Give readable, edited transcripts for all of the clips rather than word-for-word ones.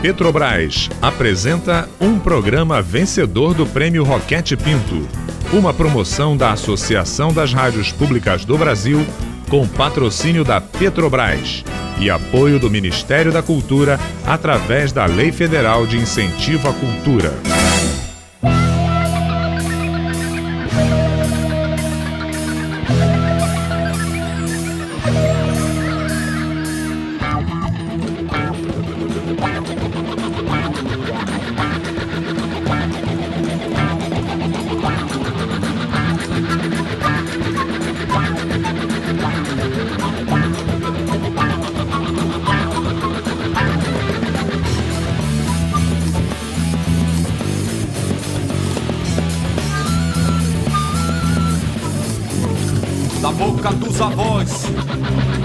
Petrobras apresenta um programa vencedor do Prêmio Roquete Pinto, uma promoção da Associação das Rádios Públicas do Brasil, com patrocínio da Petrobras e apoio do Ministério da Cultura através da Lei Federal de Incentivo à Cultura. Da boca dos avós,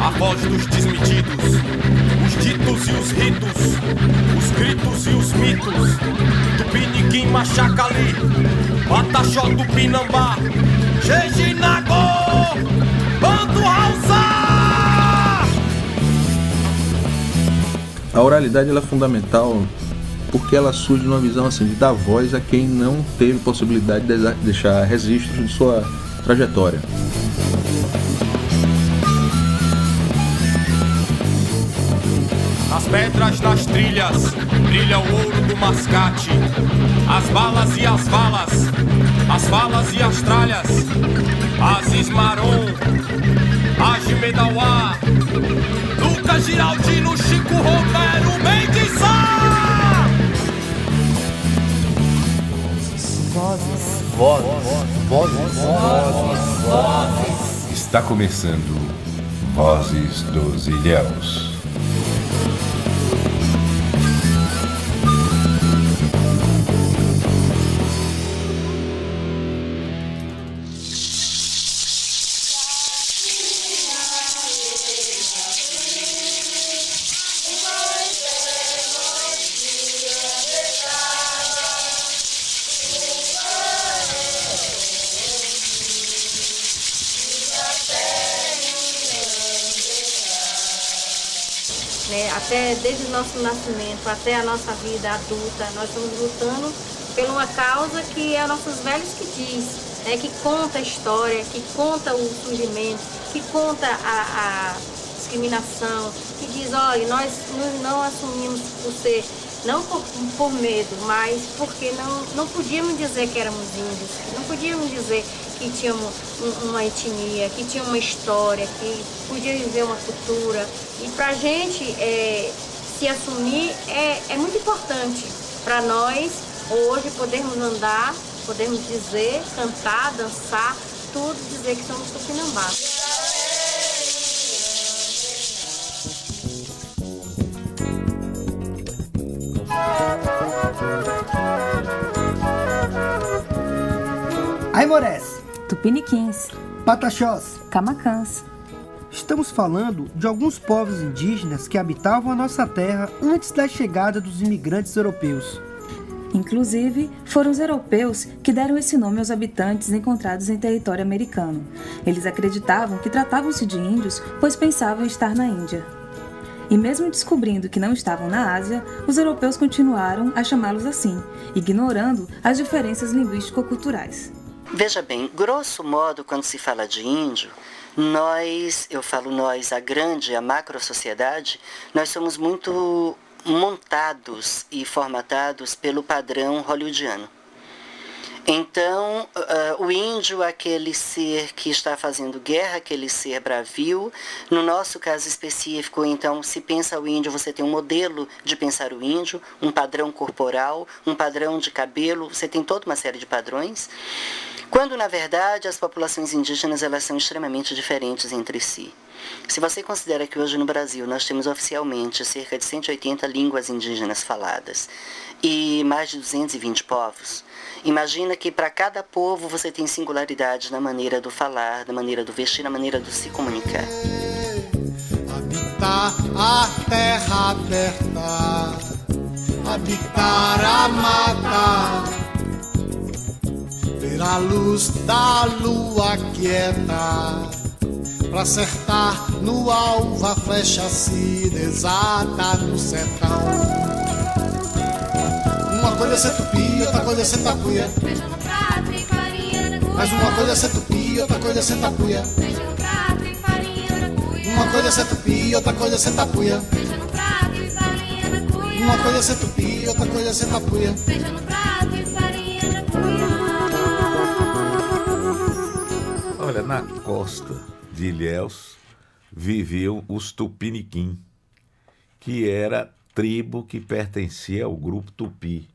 a voz dos desmedidos, os ditos e os ritos, os gritos e os mitos, Tupiniquim, Machacali, Pataxó, Tupinambá, Jejinagô, Banto Hausa! A oralidade ela é fundamental porque ela surge numa visão assim, de dar voz a quem não teve possibilidade de deixar registros de sua trajetória. As pedras das trilhas, brilha o ouro do mascate, as balas e as falas e as tralhas, Aziz Maron, Agimedauá, Lucas Giraldino, Chico Romero, Mendiçá! Vozes. Está começando Vozes dos Ilhéus. Até desde o nosso nascimento até a nossa vida adulta, nós estamos lutando por uma causa que é nossos velhos que diz, né, que conta a história, que conta o surgimento, que conta a discriminação, que diz, olha, nós não assumimos por ser, não por medo, mas porque não podíamos dizer que éramos índios, não podíamos dizer que tínhamos uma etnia, que tinha uma história, que podia viver uma cultura. E para a gente se assumir é muito importante para nós hoje podermos andar, podermos dizer, cantar, dançar, tudo dizer que somos tupinambás. Aimorés, Tupiniquins, Pataxós, Camacãs. Estamos falando de alguns povos indígenas que habitavam a nossa terra antes da chegada dos imigrantes europeus. Inclusive, foram os europeus que deram esse nome aos habitantes encontrados em território americano. Eles acreditavam que tratavam-se de índios, pois pensavam estar na Índia. E mesmo descobrindo que não estavam na Ásia, os europeus continuaram a chamá-los assim, ignorando as diferenças linguístico-culturais. Veja bem, grosso modo, quando se fala de índio, nós, eu falo nós, a macro-sociedade, nós somos muito montados e formatados pelo padrão hollywoodiano. Então, o índio, aquele ser que está fazendo guerra, aquele ser bravio, no nosso caso específico, então, se pensa o índio, você tem um modelo de pensar o índio, um padrão corporal, um padrão de cabelo, você tem toda uma série de padrões, quando, na verdade, as populações indígenas elas são extremamente diferentes entre si. Se você considera que hoje no Brasil nós temos oficialmente cerca de 180 línguas indígenas faladas e mais de 220 povos, imagina que para cada povo você tem singularidade na maneira do falar, na maneira do vestir, na maneira de se comunicar. Habitar a terra aberta, habitar a mata, ver a luz da lua quieta, pra acertar no alvo a flecha se desata no sertão. coisa é ser tupi, outra coisa é ser tapuia. Feijão no prato e farinha na cuia. Mas uma coisa é ser tupi, outra coisa é ser tapuia. Feijão no prato e farinha na cuia. Uma coisa é ser tupi, outra coisa é ser tapuia. Feijão no prato e farinha na cuia. Uma coisa é ser tupi, outra coisa é ser tapuia. Feijão no prato e farinha na cuia. Olha, na costa de Ilhéus viviam os Tupiniquim, que era tribo que pertencia ao grupo Tupi.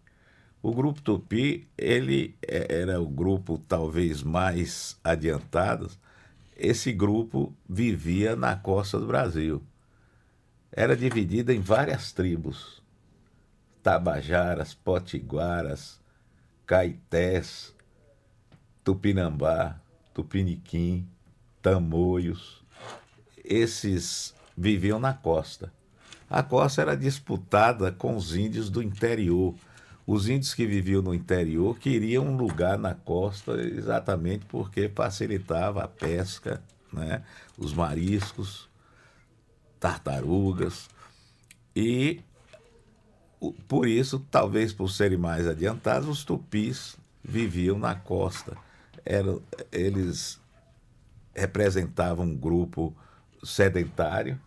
O grupo Tupi, ele era o grupo talvez mais adiantado. Esse grupo vivia na costa do Brasil. Era dividida em várias tribos: Tabajaras, Potiguaras, Caetés, Tupinambá, Tupiniquim, Tamoios. Esses viviam na costa. A costa era disputada com os índios do interior. Os índios que viviam no interior queriam um lugar na costa exatamente porque facilitava a pesca, né? Os mariscos, tartarugas. E por isso, talvez por serem mais adiantados, os tupis viviam na costa. Eles representavam um grupo sedentário,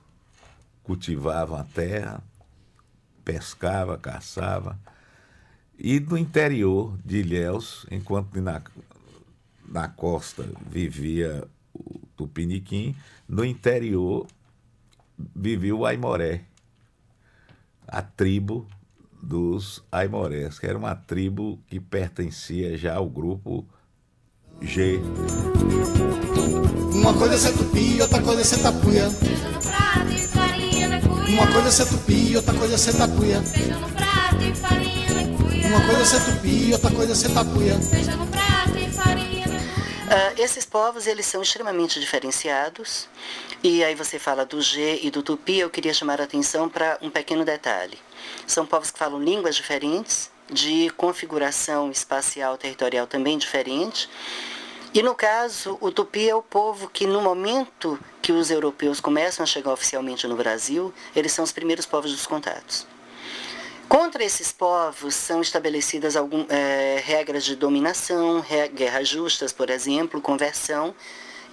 cultivavam a terra, pescava, caçava. E no interior de Ilhéus, enquanto na costa vivia o Tupiniquim, no interior vivia o Aimoré, a tribo dos Aimorés, que era uma tribo que pertencia já ao grupo G. Uma coisa é ser tupi, outra coisa é ser tapuia. Feijão no prato e farinha na cuia. Uma coisa é ser tupi, outra coisa é ser tapuia. Feijão no prato e farinha na cuia. Uma coisa é ser tupi, outra coisa é ser tapuia. Feijão no prato e farinha na cuia. Esses povos, eles são extremamente diferenciados. E aí você fala do G e do Tupi, eu queria chamar a atenção para um pequeno detalhe. São povos que falam línguas diferentes, de configuração espacial territorial também diferente. E no caso, o Tupi é o povo que no momento que os europeus começam a chegar oficialmente no Brasil, eles são os primeiros povos dos contatos. Contra esses povos são estabelecidas regras de dominação, guerras justas, por exemplo, conversão,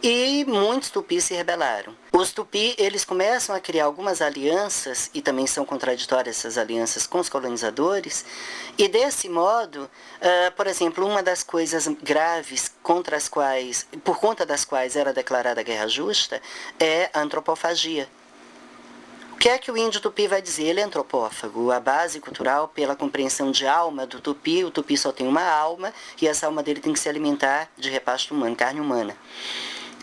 e muitos tupis se rebelaram. Os tupi, eles começam a criar algumas alianças, e também são contraditórias essas alianças com os colonizadores, e desse modo, por exemplo, uma das coisas graves por conta das quais era declarada a guerra justa, é a antropofagia. O que é que o índio tupi vai dizer? Ele é antropófago. A base cultural, pela compreensão de alma do tupi, o tupi só tem uma alma, e essa alma dele tem que se alimentar de repasto humano, carne humana.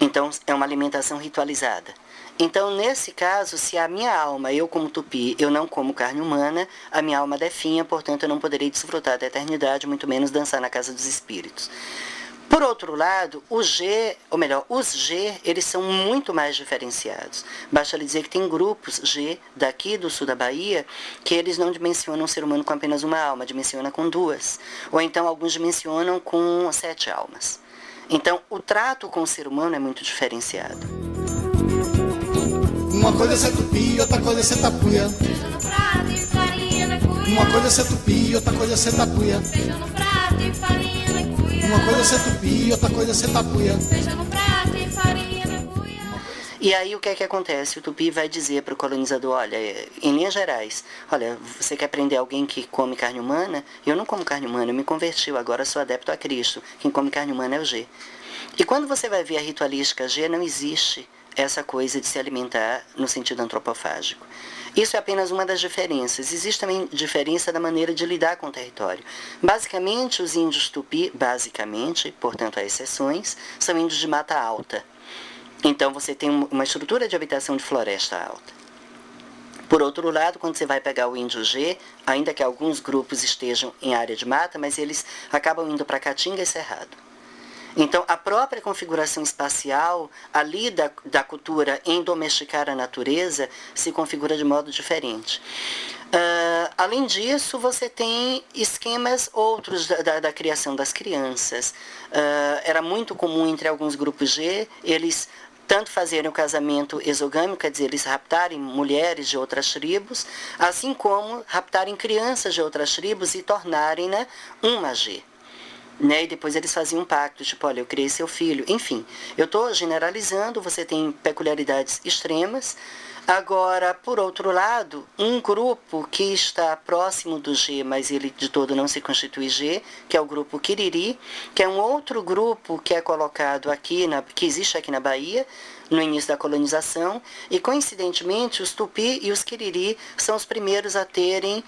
Então, é uma alimentação ritualizada. Então, nesse caso, se a minha alma, eu como tupi, eu não como carne humana, a minha alma definha, portanto, eu não poderei desfrutar da eternidade, muito menos dançar na casa dos espíritos. Por outro lado, os G, eles são muito mais diferenciados. Basta lhe dizer que tem grupos G, daqui do sul da Bahia, que eles não dimensionam o ser humano com apenas uma alma, dimensionam com duas. Ou então, alguns dimensionam com 7 almas. Então, o trato com o ser humano é muito diferenciado. Uma coisa é ser tupi, outra coisa é ser tapuia. Feijão no prato e farinha na cuia. Uma coisa é ser tupi, outra coisa é ser tapuia. Feijão no prato e farinha na cuia. Uma coisa é ser tupi, outra coisa é ser tapuia. Feijão no prato e farinha na cuia. E aí o que é que acontece? O tupi vai dizer para o colonizador, olha, em linhas gerais, olha, você quer prender alguém que come carne humana? Eu não como carne humana, eu me converti, agora sou adepto a Cristo. Quem come carne humana é o G. E quando você vai ver a ritualística G, não existe essa coisa de se alimentar no sentido antropofágico. Isso é apenas uma das diferenças. Existe também diferença da maneira de lidar com o território. Basicamente, os índios tupi, portanto há exceções, são índios de mata alta. Então você tem uma estrutura de habitação de floresta alta. Por outro lado, quando você vai pegar o índio G, ainda que alguns grupos estejam em área de mata, mas eles acabam indo para Caatinga e Cerrado. Então, a própria configuração espacial, ali da cultura em domesticar a natureza, se configura de modo diferente. Além disso, você tem esquemas outros da criação das crianças. Era muito comum entre alguns grupos G, eles tanto fazerem o casamento exogâmico, quer dizer, eles raptarem mulheres de outras tribos, assim como raptarem crianças de outras tribos e tornarem, né, um magê. Né? E depois eles faziam um pacto, tipo, olha, eu criei seu filho. Enfim, eu estou generalizando, você tem peculiaridades extremas. Agora, por outro lado, um grupo que está próximo do G, mas ele de todo não se constitui G, que é o grupo Quiriri, que é um outro grupo que é colocado aqui, que existe aqui na Bahia, no início da colonização, e coincidentemente os Tupi e os Quiriri são os primeiros a terem,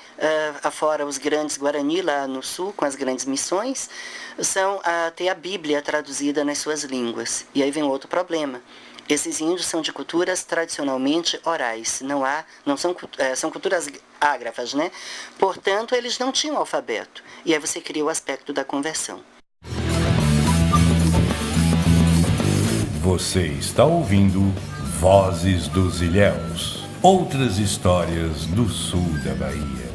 afora os grandes Guarani lá no sul, com as grandes missões, são a ter a Bíblia traduzida nas suas línguas. E aí vem outro problema. Esses índios são de culturas tradicionalmente orais, são culturas ágrafas, né? Portanto, eles não tinham alfabeto. E aí você cria o aspecto da conversão. Você está ouvindo Vozes dos Ilhéus, outras histórias do sul da Bahia.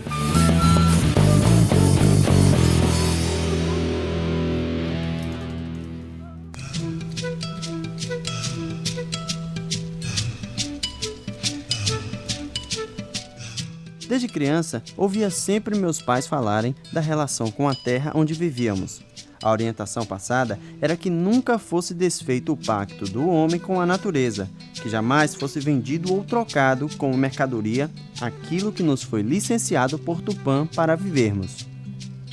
Desde criança, ouvia sempre meus pais falarem da relação com a terra onde vivíamos. A orientação passada era que nunca fosse desfeito o pacto do homem com a natureza, que jamais fosse vendido ou trocado como mercadoria aquilo que nos foi licenciado por Tupã para vivermos.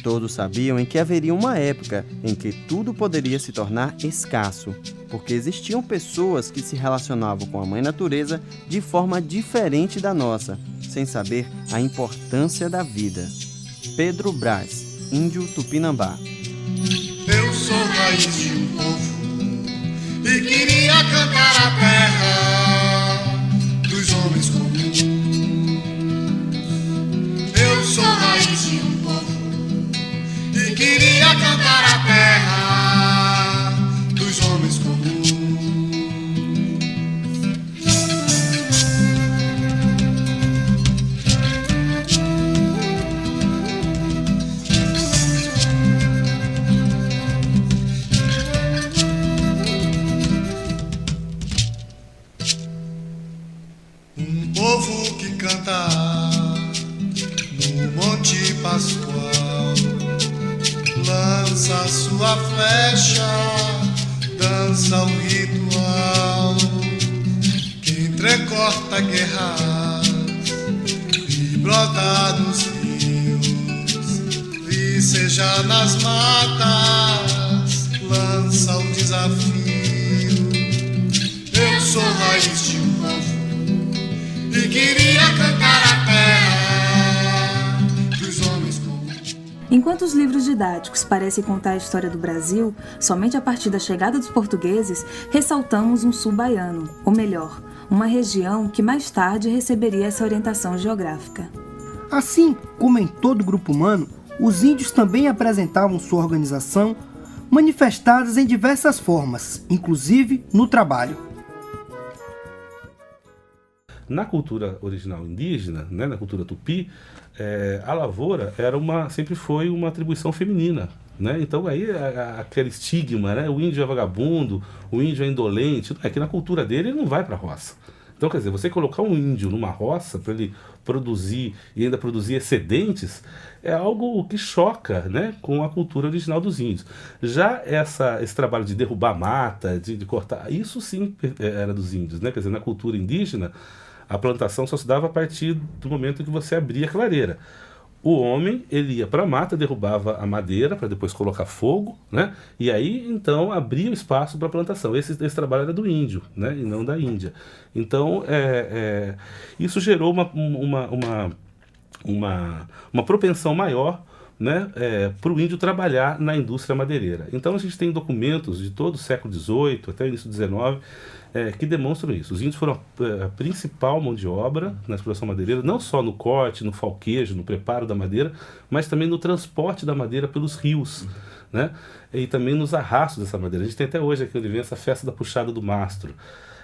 Todos sabiam em que haveria uma época em que tudo poderia se tornar escasso, porque existiam pessoas que se relacionavam com a Mãe Natureza de forma diferente da nossa, sem saber a importância da vida. Pedro Brás, índio Tupinambá. Eu sou raiz de um povo e queria cantar a terra dos homens comuns. Eu sou raiz de um povo e queria cantar a terra dos homens comuns. Povo que canta no Monte Pascoal, lança sua flecha, dança o ritual, que entrecorta guerras e brota nos rios, e seja nas matas, lança o desafio. Eu sou raiz de um povo e queria cantar a terra dos homens comuns. Enquanto os livros didáticos parecem contar a história do Brasil, somente a partir da chegada dos portugueses, ressaltamos um sul baiano, ou melhor, uma região que mais tarde receberia essa orientação geográfica. Assim como em todo grupo humano, os índios também apresentavam sua organização, manifestadas em diversas formas, inclusive no trabalho. Na cultura original indígena, né, na cultura tupi, a lavoura sempre foi uma atribuição feminina. Né? Então aí aquele estigma, né? O índio é vagabundo, o índio é indolente, é que na cultura dele ele não vai para a roça. Então, quer dizer, você colocar um índio numa roça para ele produzir e ainda produzir excedentes é algo que choca, né, com a cultura original dos índios. Já esse trabalho de derrubar mata, de cortar, isso sim era dos índios. Né? Quer dizer, na cultura indígena, a plantação só se dava a partir do momento em que você abria a clareira. O homem, ele ia para a mata, derrubava a madeira para depois colocar fogo, né? E aí, então, abria o espaço para a plantação. Esse trabalho era do índio, né? E não da Índia. Então, isso gerou uma propensão maior, né, para o índio trabalhar na indústria madeireira. Então, a gente tem documentos de todo o século XVIII até o início do XIX, que demonstram isso. Os índios foram a principal mão de obra na exploração madeireira, não só no corte, no falquejo, no preparo da madeira, mas também no transporte da madeira pelos rios, né? E também nos arrastos dessa madeira. A gente tem até hoje aqui onde vem essa festa da puxada do mastro.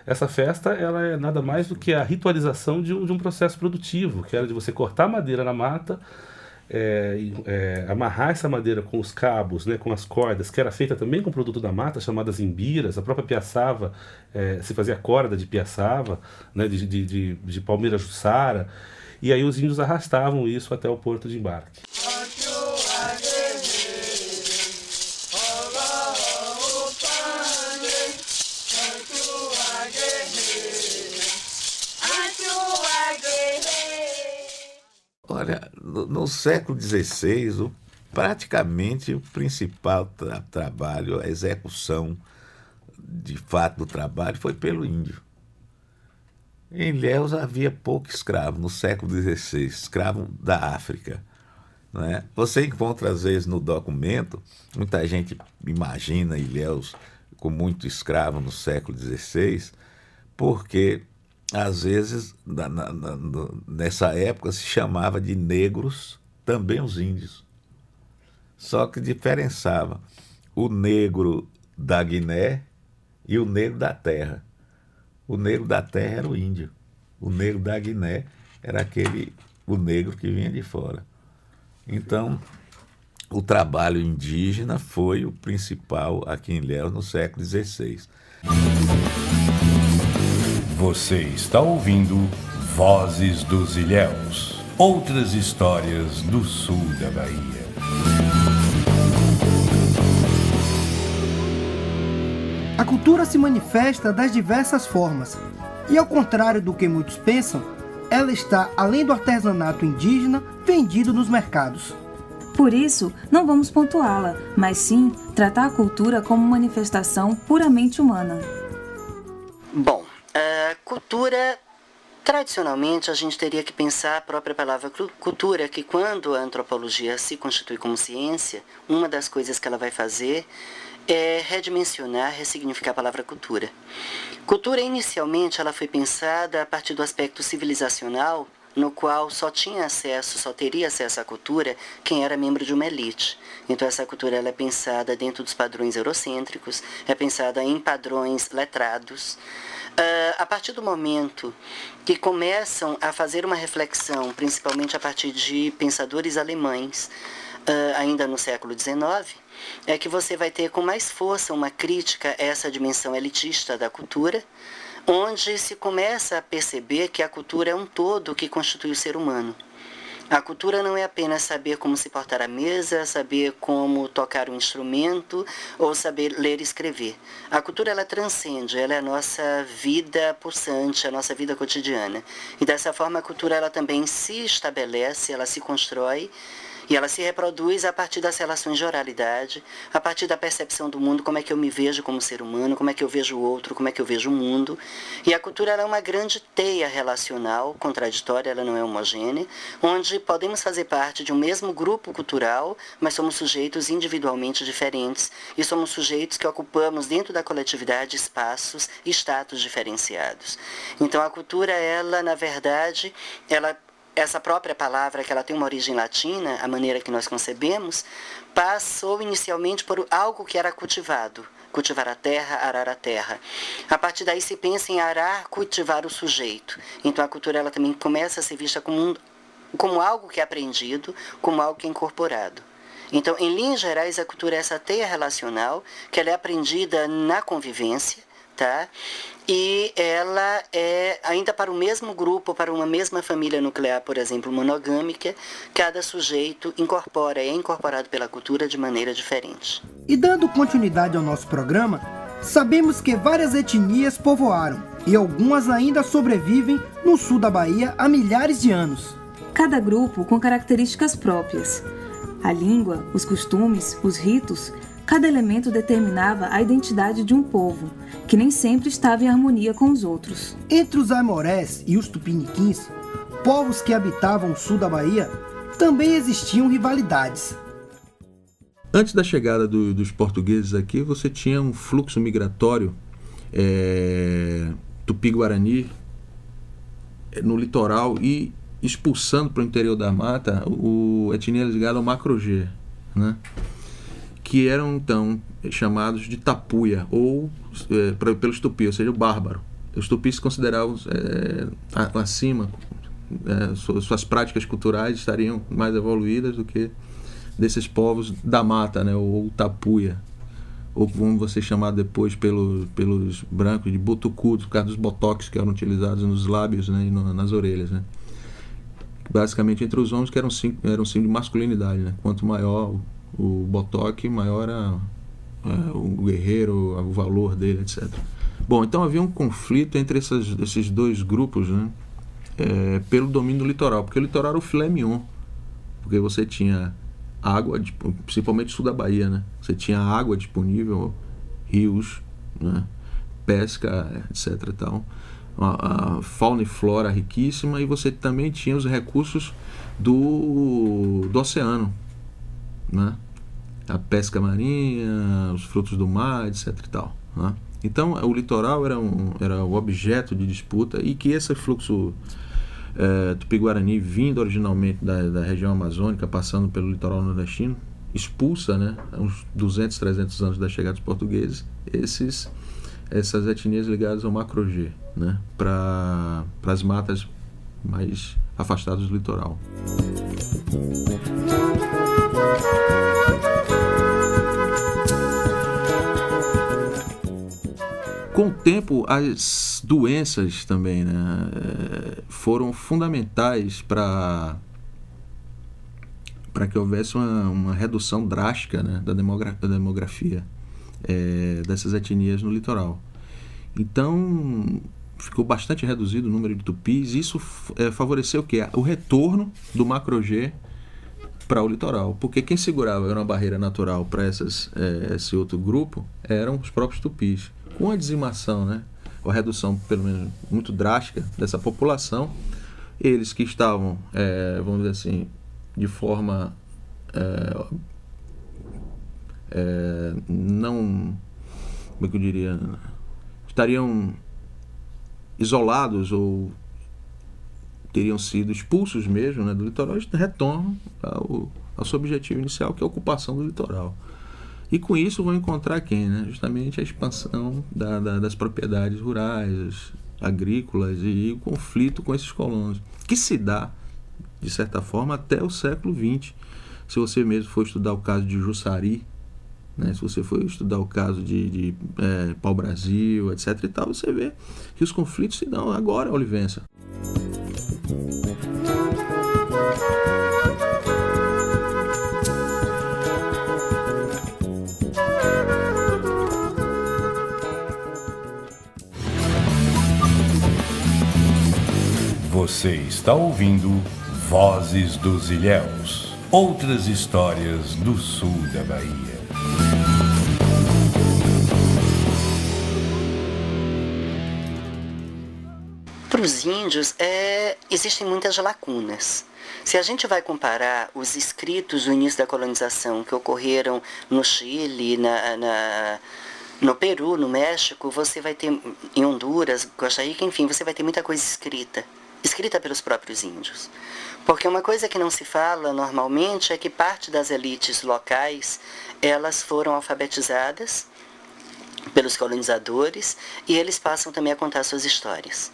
Essa festa, ela é nada mais do que a ritualização de um processo produtivo, que era de você cortar madeira na mata, amarrar essa madeira com os cabos, né, com as cordas, que era feita também com produto da mata, chamadas imbiras. A própria piaçava, se fazia corda de piaçava, né, de palmeira jussara, e aí os índios arrastavam isso até o porto de embarque. Olha, no século XVI, praticamente o principal trabalho, a execução de fato do trabalho foi pelo índio. Em Ilhéus havia pouco escravo no século XVI, escravo da África. Né? Você encontra, às vezes, no documento, muita gente imagina Ilhéus com muito escravo no século XVI, porque às vezes, nessa época, se chamava de negros também os índios. Só que diferenciava o negro da Guiné e o negro da terra. O negro da terra era o índio. O negro da Guiné era o negro que vinha de fora. Então, o trabalho indígena foi o principal aqui em Ilhéus no século XVI. Você está ouvindo Vozes dos Ilhéus, outras histórias do sul da Bahia. A cultura se manifesta das diversas formas, e ao contrário do que muitos pensam, ela está além do artesanato indígena vendido nos mercados. Por isso, não vamos pontuá-la, mas sim tratar a cultura como manifestação puramente humana. Bom, cultura, tradicionalmente, a gente teria que pensar a própria palavra cultura, que quando a antropologia se constitui como ciência, uma das coisas que ela vai fazer é redimensionar, ressignificar a palavra cultura. Cultura, inicialmente, ela foi pensada a partir do aspecto civilizacional, no qual só teria acesso à cultura quem era membro de uma elite. Então essa cultura ela é pensada dentro dos padrões eurocêntricos, é pensada em padrões letrados. A partir do momento que começam a fazer uma reflexão, principalmente a partir de pensadores alemães, ainda no século XIX, é que você vai ter com mais força uma crítica a essa dimensão elitista da cultura, onde se começa a perceber que a cultura é um todo que constitui o ser humano. A cultura não é apenas saber como se portar à mesa, saber como tocar um instrumento ou saber ler e escrever. A cultura ela transcende, ela é a nossa vida pulsante, a nossa vida cotidiana. E dessa forma a cultura ela também se estabelece, ela se constrói e ela se reproduz a partir das relações de oralidade, a partir da percepção do mundo, como é que eu me vejo como ser humano, como é que eu vejo o outro, como é que eu vejo o mundo. E a cultura ela é uma grande teia relacional, contraditória, ela não é homogênea, onde podemos fazer parte de um mesmo grupo cultural, mas somos sujeitos individualmente diferentes e somos sujeitos que ocupamos dentro da coletividade espaços e status diferenciados. Então a cultura, ela, na verdade, essa própria palavra, que ela tem uma origem latina, a maneira que nós concebemos, passou inicialmente por algo que era cultivado. Cultivar a terra, arar a terra. A partir daí se pensa em arar, cultivar o sujeito. Então a cultura ela também começa a ser vista como algo que é aprendido, como algo que é incorporado. Então, em linhas gerais, a cultura é essa teia relacional, que ela é aprendida na convivência, tá? E ela é, ainda para o mesmo grupo, para uma mesma família nuclear, por exemplo, monogâmica, cada sujeito é incorporado pela cultura de maneira diferente. E dando continuidade ao nosso programa, sabemos que várias etnias povoaram e algumas ainda sobrevivem no sul da Bahia há milhares de anos. Cada grupo com características próprias. A língua, os costumes, os ritos, cada elemento determinava a identidade de um povo, que nem sempre estava em harmonia com os outros. Entre os aimorés e os tupiniquins, povos que habitavam o sul da Bahia, também existiam rivalidades. Antes da chegada dos portugueses aqui, você tinha um fluxo migratório tupi-guarani no litoral e expulsando para o interior da mata a etnia ligada ao Macro-G, né? Que eram então chamados de tapuia, ou pelos tupis, ou seja, o bárbaro. Os tupis se consideravam acima, suas práticas culturais estariam mais evoluídas do que desses povos da mata, né, ou tapuia, ou como você chamar depois pelos brancos de botucu, por causa dos botox que eram utilizados nos lábios, né, e nas orelhas, né. Basicamente entre os homens que eram signo de masculinidade, né. Quanto maior o botox, maior o guerreiro, o valor dele, etc. Bom, então havia um conflito entre esses dois grupos, né, pelo domínio do litoral, porque o litoral era o filé mignon, porque você tinha água, principalmente sul da Bahia, né? Você tinha água disponível, rios, né? Pesca, etc. e tal. A fauna e flora riquíssima, e você também tinha os recursos do oceano, né? A pesca marinha, os frutos do mar, etc. e tal, né? Então, o litoral era o objeto de disputa, e que esse fluxo Tupi-Guarani, vindo originalmente da região amazônica, passando pelo litoral nordestino, expulsa, né, uns 200, 300 anos da chegada dos portugueses, essas etnias ligadas ao Macro-G, né, para as matas mais afastadas do litoral. Com o tempo, as doenças também, né, foram fundamentais para que houvesse uma redução drástica, né, da demografia dessas etnias no litoral. Então, ficou bastante reduzido o número de tupis, e isso favoreceu o quê? O retorno do Macro-G para o litoral, porque quem segurava era uma barreira natural para esse outro grupo eram os próprios tupis. Com a dizimação, né, ou a redução, pelo menos, muito drástica dessa população, eles que estavam, vamos dizer assim, de forma não, como é que eu diria, estariam isolados ou teriam sido expulsos mesmo, né, do litoral, eles retornam ao seu objetivo inicial, que é a ocupação do litoral. E com isso vão encontrar quem? Né? Justamente a expansão das propriedades rurais, agrícolas, e o conflito com esses colonos, que se dá, de certa forma, até o século XX. Se você mesmo for estudar o caso de Jussari, né? Se você for estudar o caso de Pau-Brasil, etc. e tal, você vê que os conflitos se dão agora, Olivença. Você está ouvindo Vozes dos Ilhéus, outras histórias do sul da Bahia. Para os índios, existem muitas lacunas. Se a gente vai comparar os escritos do início da colonização que ocorreram no Chile, no Peru, no México, você vai ter, em Honduras, Costa Rica, enfim, você vai ter muita coisa escrita pelos próprios índios. Porque uma coisa que não se fala normalmente é que parte das elites locais, elas foram alfabetizadas pelos colonizadores, e eles passam também a contar suas histórias.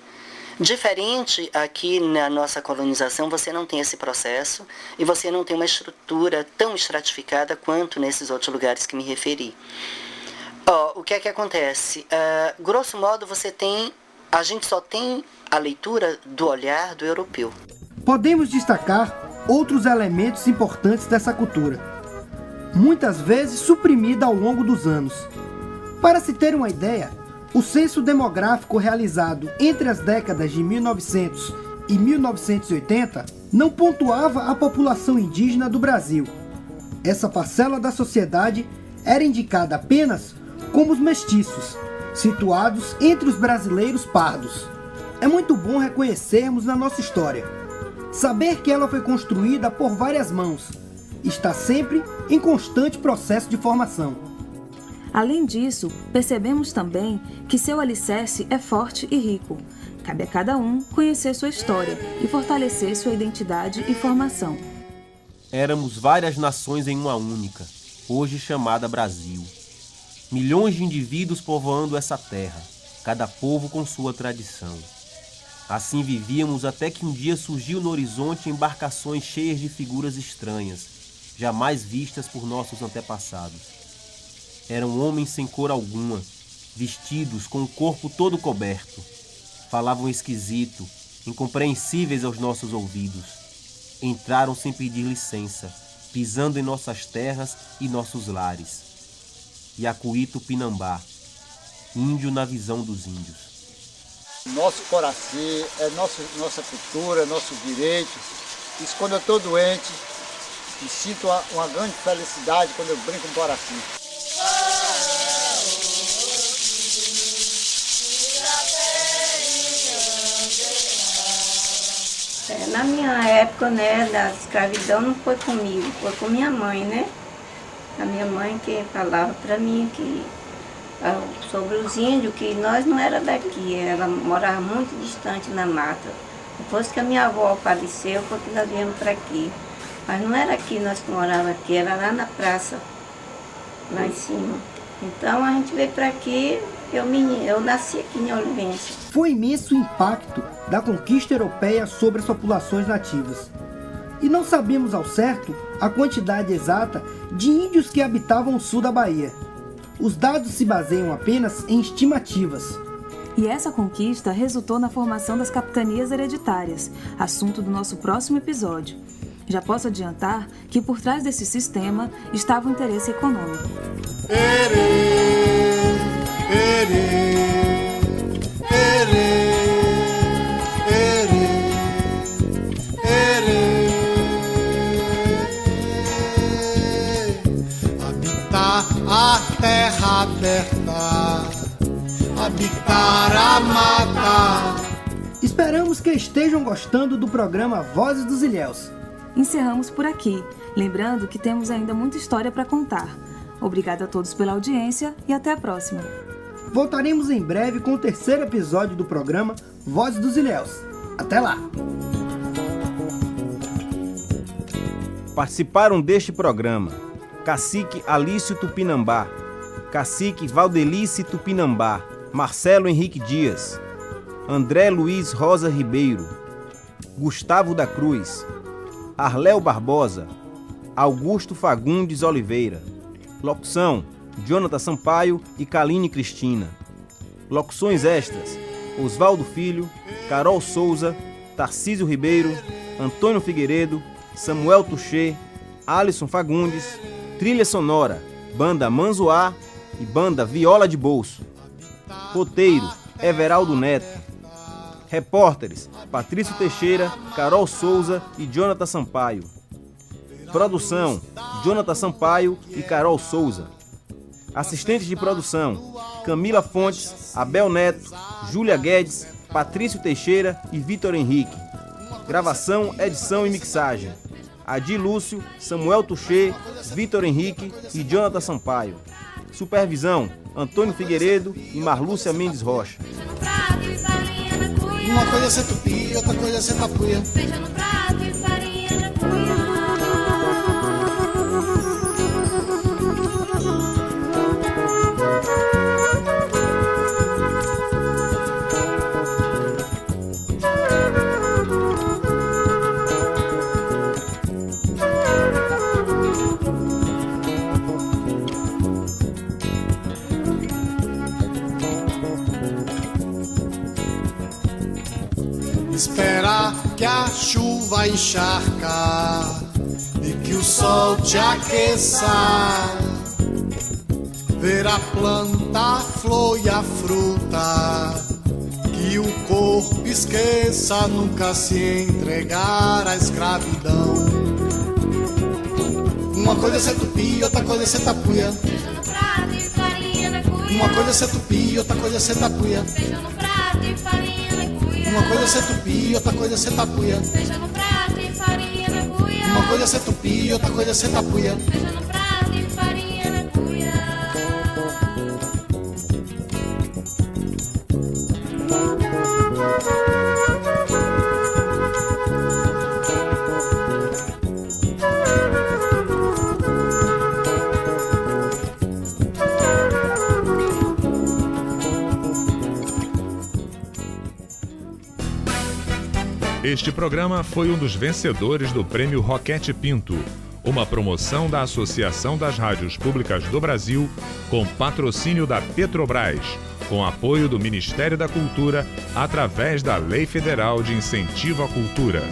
Diferente aqui na nossa colonização, você não tem esse processo, e você não tem uma estrutura tão estratificada quanto nesses outros lugares que me referi. O que é que acontece? Grosso modo, a gente só tem a leitura do olhar do europeu. Podemos destacar outros elementos importantes dessa cultura, muitas vezes suprimida ao longo dos anos. Para se ter uma ideia, o censo demográfico realizado entre as décadas de 1900 e 1980 não pontuava a população indígena do Brasil. Essa parcela da sociedade era indicada apenas como os mestiços, situados entre os brasileiros pardos. É muito bom reconhecermos na nossa história, saber que ela foi construída por várias mãos, está sempre em constante processo de formação. Além disso, percebemos também que seu alicerce é forte e rico. Cabe a cada um conhecer sua história e fortalecer sua identidade e formação. Éramos várias nações em uma única, hoje chamada Brasil. Milhões de indivíduos povoando essa terra, cada povo com sua tradição. Assim vivíamos até que um dia surgiu no horizonte embarcações cheias de figuras estranhas, jamais vistas por nossos antepassados. Eram homens sem cor alguma, vestidos com o corpo todo coberto. Falavam esquisito, incompreensíveis aos nossos ouvidos. Entraram sem pedir licença, pisando em nossas terras e nossos lares. Iacuí Tupinambá, índio na visão dos índios. Nosso coração, é nossa cultura, nosso direito. Isso quando eu estou doente, me sinto uma grande felicidade quando eu brinco com o Poraci. Na minha época, né, da escravidão não foi comigo, foi com minha mãe, né? A minha mãe que falava para mim que sobre os índios, que nós não era daqui, ela morava muito distante na mata. Depois que a minha avó faleceu, foi que nós viemos para aqui. Mas não era aqui nós que morávamos aqui, era lá na praça, lá em cima. Então a gente veio para aqui, eu nasci aqui em Olivença. Foi imenso o impacto da conquista europeia sobre as populações nativas. E não sabemos ao certo a quantidade exata de índios que habitavam o sul da Bahia. Os dados se baseiam apenas em estimativas. E essa conquista resultou na formação das capitanias hereditárias, assunto do nosso próximo episódio. Já posso adiantar que por trás desse sistema estava o interesse econômico. Habitar a terra aberta, habitar a mata. Esperamos que estejam gostando do programa Vozes dos Ilhéus. Encerramos por aqui, lembrando que temos ainda muita história para contar. Obrigada a todos pela audiência e até a próxima. Voltaremos em breve com o terceiro episódio do programa Vozes dos Ilhéus. Até lá! Participaram deste programa Cacique Alício Tupinambá, Cacique Valdelice Tupinambá, Marcelo Henrique Dias, André Luiz Rosa Ribeiro, Gustavo da Cruz, Arléo Barbosa, Augusto Fagundes Oliveira. Locução: Jonathan Sampaio e Kaline Cristina. Locuções extras: Oswaldo Filho, Carol Souza, Tarcísio Ribeiro, Antônio Figueiredo, Samuel Tuchê, Alisson Fagundes. Trilha sonora: Banda Manzoá e Banda Viola de Bolso. Roteiro: Everaldo Neto. Repórteres: Patrício Teixeira, Carol Souza e Jonathan Sampaio. Produção: Jonathan Sampaio e Carol Souza. Assistentes de produção: Camila Fontes, Abel Neto, Júlia Guedes, Patrício Teixeira e Vitor Henrique. Gravação, edição e mixagem: Adi Lúcio, Samuel Tuchê, Vitor Henrique e Jonathan Sampaio. Supervisão: Antônio Figueiredo e Marlúcia Mendes Rocha. Uma coisa é ser tupi, outra coisa é ser tapuia. Feijão no prato e farinha na cuia. Esperar que a chuva encharca e que o sol te aqueça. Ver a planta, a flor e a fruta, que o corpo esqueça, nunca se entregar à escravidão. Uma coisa é ser tupi, outra coisa é ser tapuia. Feijão no prato e farinha na cuia. Uma coisa é ser tupi, outra coisa é ser tapuia. Feijão no prato e farinha na cuia. Uma coisa é ser tupi, outra coisa é ser tapuia. Feijão no prato e farinha na cuia. Uma coisa é ser tupi, outra coisa é ser tapuia. Feijão no prato e farinha na cuia. Este programa foi um dos vencedores do Prêmio Roquete Pinto, uma promoção da Associação das Rádios Públicas do Brasil, com patrocínio da Petrobras, com apoio do Ministério da Cultura, através da Lei Federal de Incentivo à Cultura.